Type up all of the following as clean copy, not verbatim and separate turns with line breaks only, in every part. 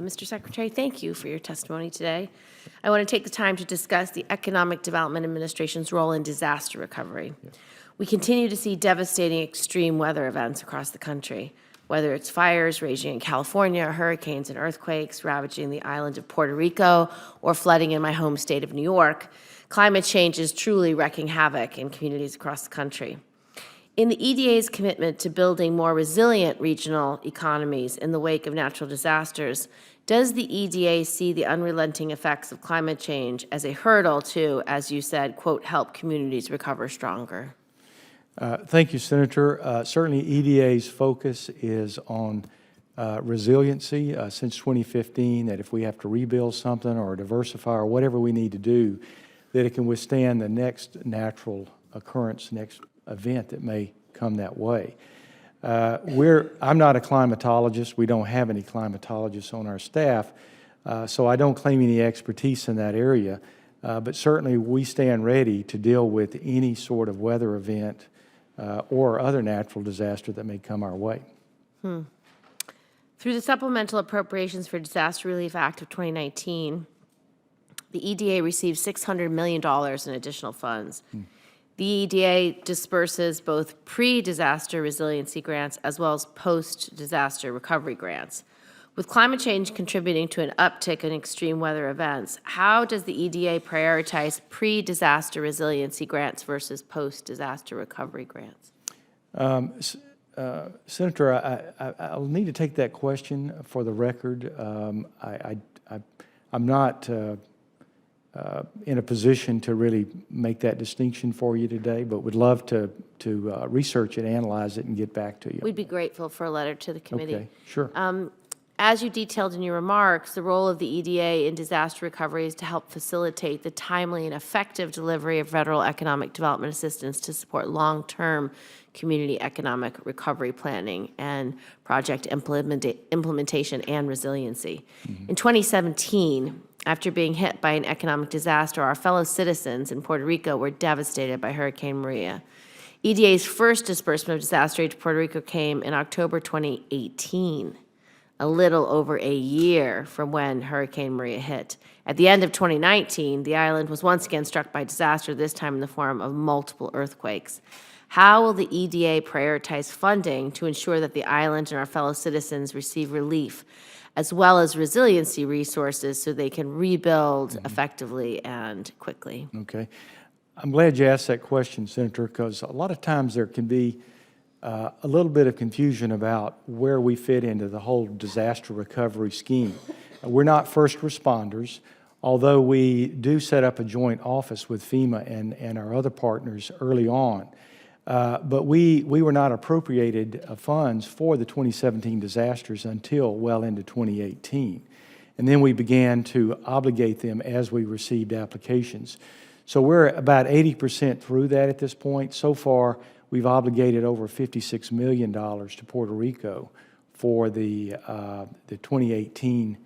Mr. Secretary, thank you for your testimony today. I want to take the time to discuss the Economic Development Administration's role in disaster recovery.
Yes.
We continue to see devastating extreme weather events across the country, whether it's fires raging in California, hurricanes and earthquakes ravaging the island of Puerto Rico, or flooding in my home state of New York. Climate change is truly wreaking havoc in communities across the country. In the EDA's commitment to building more resilient regional economies in the wake of natural disasters, does the EDA see the unrelenting effects of climate change as a hurdle to, as you said, quote, help communities recover stronger?
Thank you, Senator. Certainly EDA's focus is on resiliency since 2015, that if we have to rebuild something or diversify or whatever we need to do, that it can withstand the next natural occurrence, next event that may come that way. I'm not a climatologist. We don't have any climatologists on our staff, so I don't claim any expertise in that area, but certainly we stand ready to deal with any sort of weather event or other natural disaster that may come our way.
Through the Supplemental Appropriations for Disaster Relief Act of 2019, the EDA received $600 million in additional funds. The EDA disperses both pre-disaster resiliency grants as well as post-disaster recovery grants. With climate change contributing to an uptick in extreme weather events, how does the EDA prioritize pre-disaster resiliency grants versus post-disaster recovery grants?
Senator, I'll need to take that question for the record. I'm not in a position to really make that distinction for you today, but would love to research it, analyze it, and get back to you.
We'd be grateful for a letter to the committee.
Okay, sure.
As you detailed in your remarks, the role of the EDA in disaster recovery is to help facilitate the timely and effective delivery of federal economic development assistance to support long-term community economic recovery planning and project implementation and resiliency. In 2017, after being hit by an economic disaster, our fellow citizens in Puerto Rico were devastated by Hurricane Maria. EDA's first disbursement of disaster aid to Puerto Rico came in October 2018, a little over a year from when Hurricane Maria hit. At the end of 2019, the island was once again struck by disaster, this time in the form of multiple earthquakes. How will the EDA prioritize funding to ensure that the island and our fellow citizens receive relief, as well as resiliency resources so they can rebuild effectively and quickly?
Okay. I'm glad you asked that question, Senator, because a lot of times there can be a little bit of confusion about where we fit into the whole disaster recovery scheme. We're not first responders, although we do set up a joint office with FEMA and our other partners early on. But we were not appropriated funds for the 2017 disasters until well into 2018. And then we began to obligate them as we received applications. So we're about 80% through that at this point. So far, we've obligated over $56 million to Puerto Rico for the 2018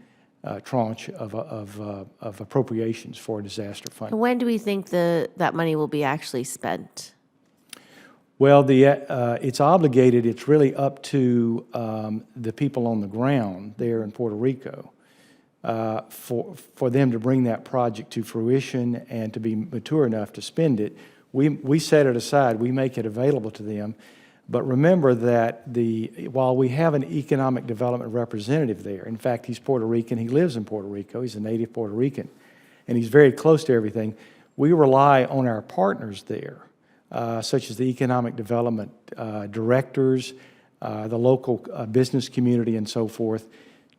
tranche of appropriations for disaster fund.
When do we think that money will be actually spent?
Well, it's obligated. It's really up to the people on the ground there in Puerto Rico for them to bring that project to fruition and to be mature enough to spend it. We set it aside. We make it available to them. But remember that while we have an economic development representative there, in fact, he's Puerto Rican. He lives in Puerto Rico. He's a native Puerto Rican, and he's very close to everything. We rely on our partners there, such as the economic development directors, the local business community, and so forth,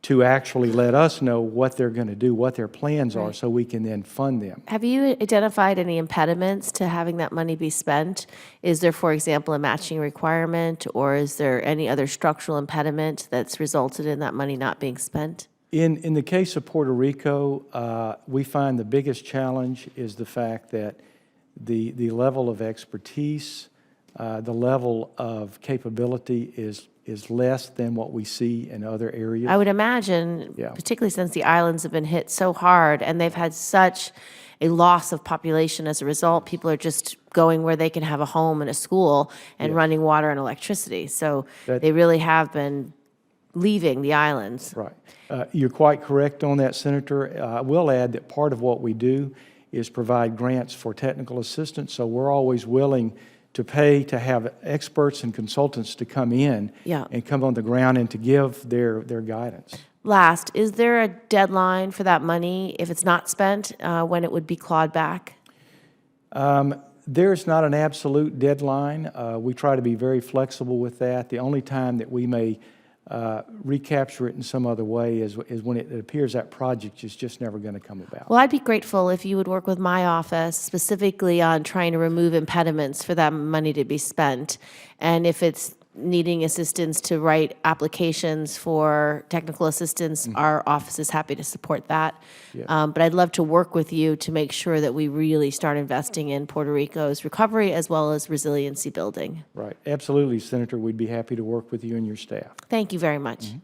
to actually let us know what they're going to do, what their plans are, so we can then fund them.
Have you identified any impediments to having that money be spent? Is there, for example, a matching requirement, or is there any other structural impediment that's resulted in that money not being spent?
In the case of Puerto Rico, we find the biggest challenge is the fact that the level of expertise, the level of capability is less than what we see in other areas.
I would imagine, particularly since the islands have been hit so hard and they've had such a loss of population as a result, people are just going where they can have a home and a school and running water and electricity. So they really have been leaving the islands.
Right. You're quite correct on that, Senator. I will add that part of what we do is provide grants for technical assistance, so we're always willing to pay to have experts and consultants to come in
Yeah.
and come on the ground and to give their guidance.
Last, is there a deadline for that money, if it's not spent, when it would be clawed back?
There's not an absolute deadline. We try to be very flexible with that. The only time that we may recapture it in some other way is when it appears that project is just never going to come about.
Well, I'd be grateful if you would work with my office specifically on trying to remove impediments for that money to be spent. And if it's needing assistance to write applications for technical assistance, our office is happy to support that.
Yeah.
But I'd love to work with you to make sure that we really start investing in Puerto Rico's recovery as well as resiliency building.
Right. Absolutely, Senator. We'd be happy to work with you and your staff.
Thank you very much.